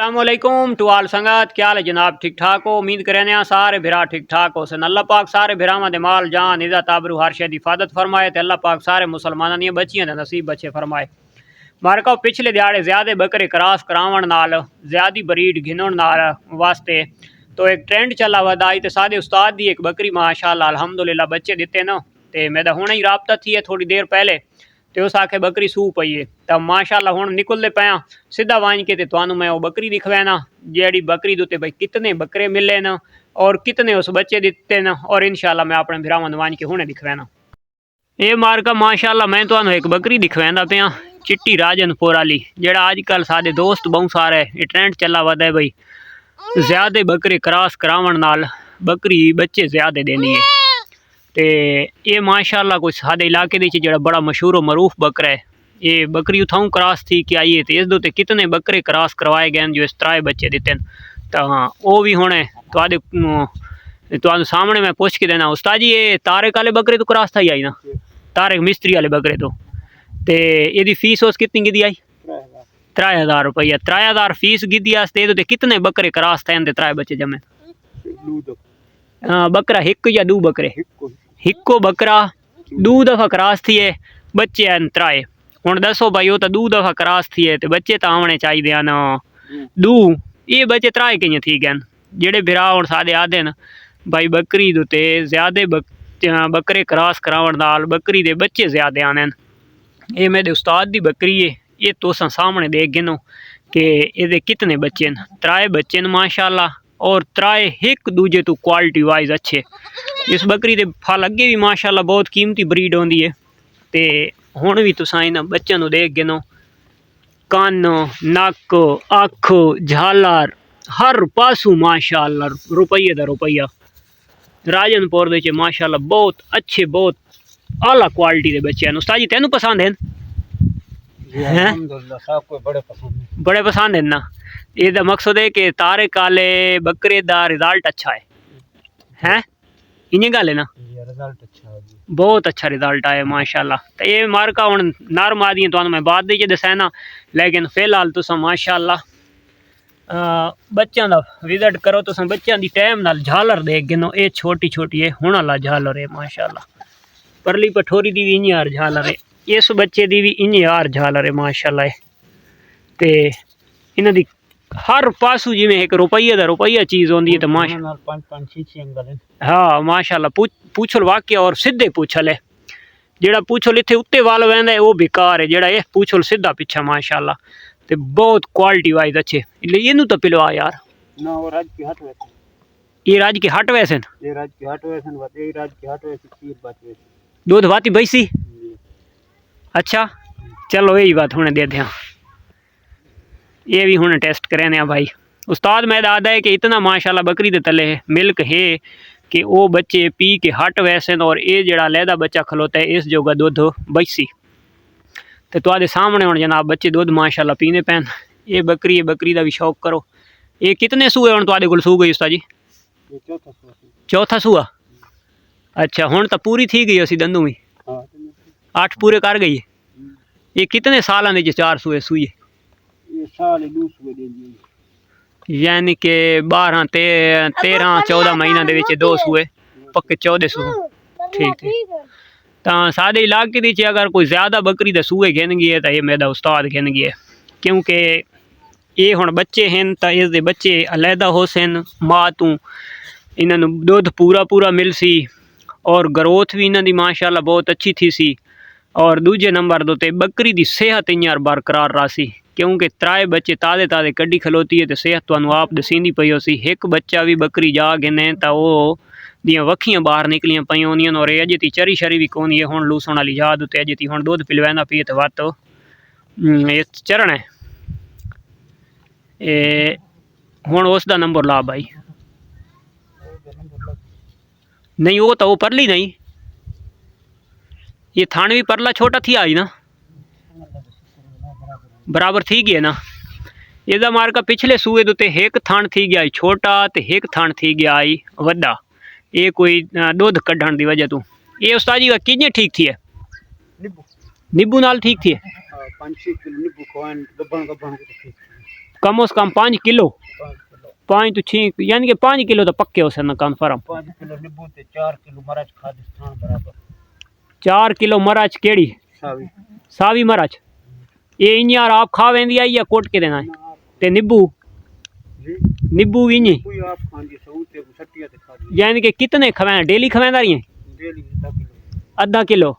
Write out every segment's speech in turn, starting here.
अस्सलामुअलैकुम टू आल संगत, क्या हाल है जनाब? ठीक ठाक हो? उम्मीद करें सारे भिरा ठीक ठाक हो सन। अल्लाह पाक सारे भिरावां दे माल जान इज़्ज़त आबरू हर शे दी हिफाजत फरमाए ते अल्लाह पाक सारे मुसलमानां दी बच्चियां दे नसीब बच्चे फरमाए। मारका पिछले दिहाड़े ज़्यादा बकरे क्रॉस करावण नाल ज़्यादा ब्रीड घिनण नाल वास्ते तो एक ट्रेंड चला वदा आई ते सादे उस्ताद दी एक बकरी माशाअल्लाह अल्हम्दुलिल्लाह बच्चे दिते न ते मेरा हुणे ही राबता थी है थोड़ी देर पहले तो उस आखे बकरी सूह पई है तो माशाअल्लाह हुण निकलते पाया सीधा वांज के तुहानू मैं वो बकरी दिखवाना जेड़ी बकरी दुते भाई कितने बकरे मिले न और कितने उस बच्चे दिते न और इंशाअल्लाह मैं अपने भरावां वांज के हुणे दिखवाना। ये मारका माशाअल्लाह मैं तुहानू एक बकरी दिखवांदा पिया चिट्टी राजनपुर वाली जेड़ा आजकल सादे दोस्त बहुत सारे ये ट्रेंड चला वदा है भाई ज़्यादा बकरे क्रॉस करावण नाल बकरी बच्चे ज़्यादा देनी है ते ये माशाअल्लाह कोई सादे इलाके दे जेड़ा बड़ा मशहूर और मरूफ बकरा है। ये बकरी उठाऊँ क्रॉस थी कि आई है तो इस दो कितने बकरे क्रॉस करवाए गए जो इस तरह बच्चे दिते तो हाँ वो भी होने तो सामने मैं पूछ के देना उस्ताद जी ये तारक वाले बकरे तो क्रॉस था ही आई ना तारक मिस्त्री वाले बकरे तो ये फीस उस कितनी गिदी आई 3000 रुपया 3000 फीस गिदी आस्ते कितने बकरे क्रॉस थे त्रै बच्चे जमे बकरा हिक या दू बकरे हिको बकरा दू दफ़ा क्रॉस थी है बच्चे हैं त्राए हुण दसो भाई वो तो दू दफ़ा क्रॉस थी है तो बच्चे तो आने चाहिए न दू ये बच्चे त्राए किं थी गए जेड़े भिरा हुण सादे आदे न भाई बकरी दुते ज़्यादा बकरे क्रॉस करावण नाल बकरी दे बच्चे ज़्यादा आने ये मेरे उस्ताद दी बकरी है ये तुसां सामने देख गिनो कि ये कितने बच्चे न त्राए बच्चे न माशाअल्लाह और त्राए एक दूजे तो क्वालिटी वाइज अच्छे इस बकरी के फल अगे भी माशाअल्लाह बहुत कीमती ब्रीड होंदी है ते हुण भी तुसां इन्हां बच्चों को देख गिनो कन नक अख झालर हर पासू माशाअल्लाह रुपये दा रुपया राजनपुर दे माशाअल्लाह बहुत अच्छे बहुत आला क्वालिटी के बच्चे हैं। उस्ताद जी तेनू पसंद हैं? बड़े पसंद है ना ये मकसद है कि तारे काले बकरे दा रिजल्ट अच्छा है इन्हें गल है ना बहुत अच्छा रिजल्ट आया माशाअल्लाह तो ये मार्का हुण नर मादियां तुहानू मैं बाद दे दसाना लेकिन फिलहाल तुसां माशाअल्लाह बच्चों का विजिट करो तुसां बच्चों की टाइम नाल झालर देख गिनो ये छोटी छोटी है हुण वाला झालर है माशाअल्लाह परली पठोरी दी भी इन्नी यार झालर है इस बच्चे दी भी इन्नी यार झालर है माशाअल्लाह ते इन्हां दी हर पासू जिमें एक रुपये का रुपया चीज़ होंदी है तो माशा हाँ माशाअल्लाह पूछल वाक्य और सीधे पूछल है जेड़ा पूछल इत्थे उत्ते वाल वहंदा है वो बेकार है जेड़ा ये पूछल सीधा पिछा माशाअल्लाह ते बहुत क्वालिटी वाइज अच्छे इनू तो पिलवा यार ना वो राज की हट वैसे ये राज की हट वैसे ये राज की हट वैसे ये राज की हट वैसे खीर बात वैसे दूध बाती बैसी अच्छा चलो यही बात होने देते हैं ये भी हुणे टेस्ट करें भाई उस्ताद मैं दादा है कि इतना माशाल्लाह बकरी दे तले मिल्क है कि वो बच्चे पी के हट वैसे और ये जड़ा लहदा बच्चा खलोता है इस जोगा दूध बची तो तुहाडे सामने हुण जनाब बच्चे दूध माशाल्लाह पीने पैन ये बकरी का भी शौक करो। ये कितने सूए हुण तुहाडे कोल सू गई उस्ताद जी? चौथा सूआ अच्छा हुण तो पूरी थी गई असी दंदू भी 8 पूरे कर गई है। ये कितने साल दे 4 सूए सूई यानी कि 12 13 14 महीना दे विच 2 सूए पक्के 14 सूए ठीक है तो सादे इलाके दी अगर कोई ज़्यादा बकरी दे सूए गिन गए तो ये मेरा उस्ताद गिन गए क्योंकि ये हुण बच्चे हैं तो इसके बच्चे अलहदा हो सन माँ तू इन्हों दुध पूरा मिल सी और ग्रोथ भी इन्हों की माशाअल्लाह बहुत अच्छी थी सी और दूजे नंबर दो बकरी की सेहत इं बरकरार रहा सी क्योंकि त्राए बच्चे ताज़े ताज़े कड्डी खलोती है तो सेहत तुहानू आप दसींदी पई होसी एक बच्चा भी बकरी जा गिने तो वो दियाँ वखियां बाहर निकलियां पई होंदियां और अजे ती चरी शरी भी कौन है हुण लूसण वाली याद उत्ते अजे ती हुण दुध पिलवैंदा पी तो वत चरण है हुण उसका नंबर ला भाई नहीं वो तो वो परली नहीं ये थान भी परला छोटा थी आई ना बराबर थी गया ना इसका मार्का पिछले सूए दुते एक थान थी गया छोटा तो एक थान थी गया आई वड्डा ये कोई दूध कढ़ण की वजह तू ये उस्ताद जी किजें ठीक थी है नींबू नाल ठीक थी है कम से कम 5 किलो 5 तो 6 यानी कि 5 किलो तो पक्के हो सकना कन्फर्म 5 किलो नींबू ते 4 किलो मरच खाद स्थान बराबर 4 किलो मरच केड़ी सावी मरच ये इन यार आप खा वेंदी आई या कोट के देना है ते नींबू नींबू भी नहीं कोई आप खांदी सऊ ते सटिया ते खा यानी कि कितने खवें डेली खवेंदा रही डेली आधा किलो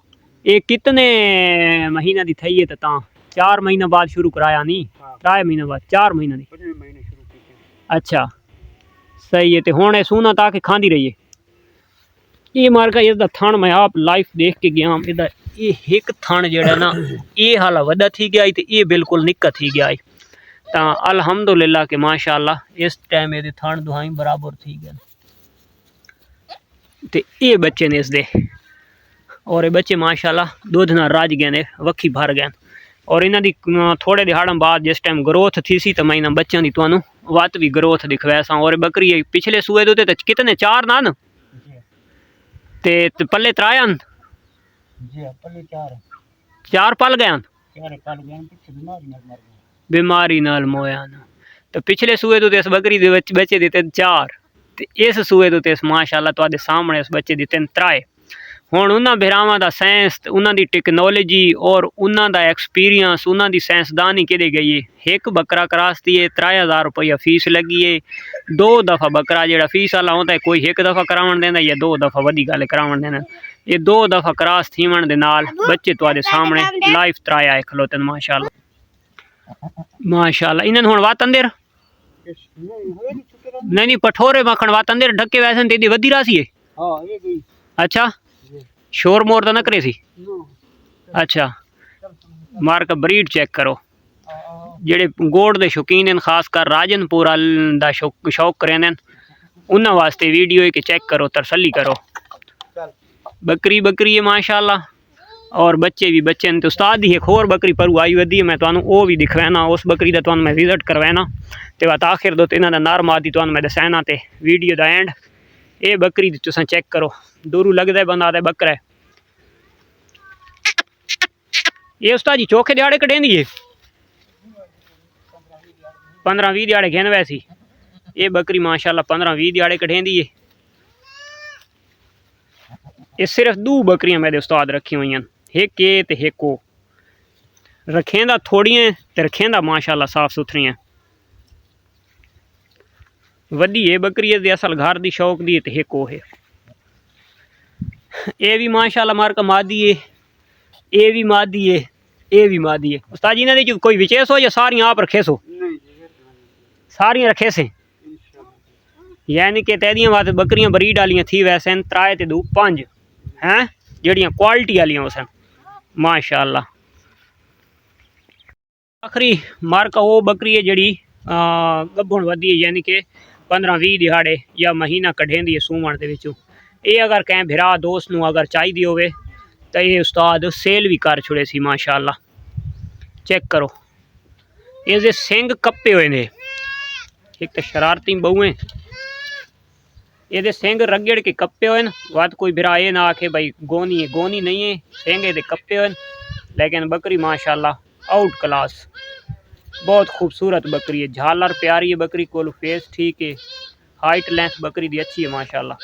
ये कितने महीना दी थई है ता 4 महीना बाद शुरू कराया नहीं 3 महीने बाद 4 महीना दी 5 महीने शुरू की अच्छा सही है ते हुण सुना ताकि खांदी रही है ये मार का इसदा थण मैं आप लाइफ देख के गया इदा ये एक थण जेड़ा ना ये हाल वड्डा थी गया ते ये बिल्कुल निक्का थी गया ता अल्हम्दुलिल्लाह के माशाअल्लाह इस टाइम ये थण दुहाई बराबर थी गया ते ये बच्चे ने इसदे और ये बच्चे माशाअल्लाह दूध ना राज गए ने वक्खी भर गए और इन्हां दी थोड़े दिहाड़ों बाद जिस टाइम ग्रोथ थी सी तो मैं इन्हां बच्चों की तुहानू वत भी ग्रोथ दिखवाया और बकरी पिछले सूए दे ते कितने 4 ना ते पल्ले 3 आन जी पल्ले 4 पल गए 4 पल गए पीछे बीमारी नाल मोया तो पिछले सूए तो इस बकरी दे बच्चे दिते 4 ते इस सूए तो इस माशाअल्लाह तुहाडे सामने इस बच्चे दिते 3 हुण उन्हां बिरावां दा साइंस उन्हां दी टेक्नोलॉजी और उन्हां दा एक्सपीरियंस उन्हां दी साइंसदानी किदे गई है एक बकरा क्रॉस दी 3000 रुपया फीस लगी है 2 दफ़ा बकरा जेड़ा फीस वाला होंदा है कोई एक दफ़ा करावन देंदा या 2 दफ़ा वधी गल करावन देना ये 2 दफ़ा क्रॉस थीवण दे नाल बच्चे तुहाडे सामने लाइफ त्राया खलोते माशाअल्लाह माशाअल्लाह इन्हां हुण वात अंदर नहीं पठोरे मखण वात अंदर ढके वैसे तेदी वधी रासी है हां ये गई अच्छा शोर मोर तो न करे सी अच्छा मार का ब्रीड चेक करो जेड़े गोड़ दे शौकीन हैं खासकर राजनपुर दा शौक करें उन्हां वास्ते वीडियो के चेक करो तसल्ली करो बकरी बकरी है माशाअल्लाह और बच्चे भी बच्चे ने तो उस्ताद दी एक होर बकरी पर आई वधी मैं तुहानू वो भी दिखवाना उस बकरी दा तुहानू मैं विजिट करवाना ते बात आखिर दो इन्हां दा नर मादी तुहानू मैं दसाना ते वीडियो दा एंड ये बकरी दी तुसां चेक करो दूरू लगदा है बंदा आदा बकरा है ये उस्ताद जी चौखे दिहाड़े कटेंदी है 15-20 दिहाड़े घेन वैसी ये बकरी माशाअल्लाह 15-20 दिहाड़े कटेंदी है ये सिर्फ 2 बकरियां मेरे उस्ताद रखी हुई हैं एक ये ते एक ओ रखेंदा थोड़ियां ते रखेंदा माशाअल्लाह साफ सुथरी हैं वड्डी ये बकरी है असल घर दी शौक दी ते एक ओ है ये भी माशाअल्लाह मार का मादी है ये भी मादी है ये भी मादी है उस्ताद जी ने कोई विशेष हो या सारी आप रखे सो सारियां रखे से यानी कि तेदियां बात बकरियां ब्रीड वालियां थी वैसे 3 ते 2 5 हैं जड़ियां क्वालिटी वालियां उस माशाअल्लाह आखिरी मार का वो बकरी है जड़ी गब्भण वधी है यानी कि 15-20 दिहाड़े या महीना कढ़ेंदी है सूवण दे विचों ये अगर कहीं भिरा दोस्त नू अगर चाहिए होवे तो ये उस्ताद सेल भी कर छुड़े सी माशाअल्लाह चेक करो ये सिंग कप्पे हुए ने एक तो शरारती बहुए ये सिंग रगड़ के कप्पे हुए बात कोई भिरा ये ना आखे भाई गोनी है गोनी नहीं है सिंग ये कप्पे हुए लेकिन बकरी माशाअल्लाह आउट क्लास बहुत खूबसूरत बकरी है झालर प्यारी है बकरी को फेस ठीक है हाइट लेंथ बकरी दी अच्छी है माशाअल्लाह।